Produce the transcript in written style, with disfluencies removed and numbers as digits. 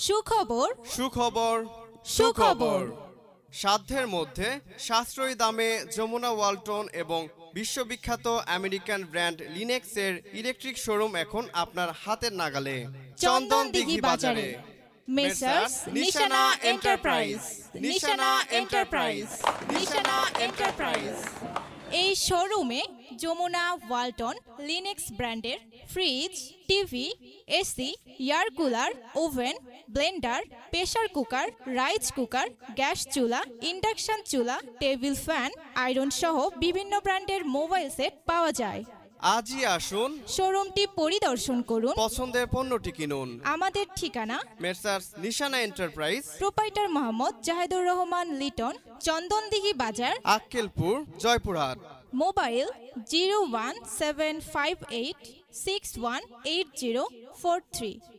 সুখবর সুখবর সুখবর সাধ্যের মধ্যে সাশ্রয়ী দামে যমুনা ওয়ালটন এবং বিশ্ববিখ্যাত আমেরিকান ব্র্যান্ড লিনেক্সের ইলেকট্রিক শোরুম এখন আপনার হাতের নাগালে চন্দনদিঘি বাজারে। মেসার্স নিশানা এন্টারপ্রাইজ, নিশানা এন্টারপ্রাইজ, নিশানা এন্টারপ্রাইজ। এই শোরুমে যমুনা ওয়ালটন লিনেক্স ব্র্যান্ডের fridge, TV, AC, air cooler, oven, Blender, pressure cooker, rice cooker, gas চুলা, ইন্ডাকশন চুলা, টেবিল ফ্যান, আয়রন সহ বিভিন্ন ব্র্যান্ডের মোবাইল সেট পাওয়া যায়। আজই আসুন, শোরুমটি পরিদর্শন করুন, পছন্দের পণ্যটি কিনুন। আমাদের ঠিকানা মেসার্স নিশানা এন্টারপ্রাইজ, প্রোপাইটার মোহাম্মদ জাহিদুর রহমান লিটন, চন্দনদিঘি বাজার, আক্কেলপুর, জয়পুরহাট। মোবাইল 01758618043।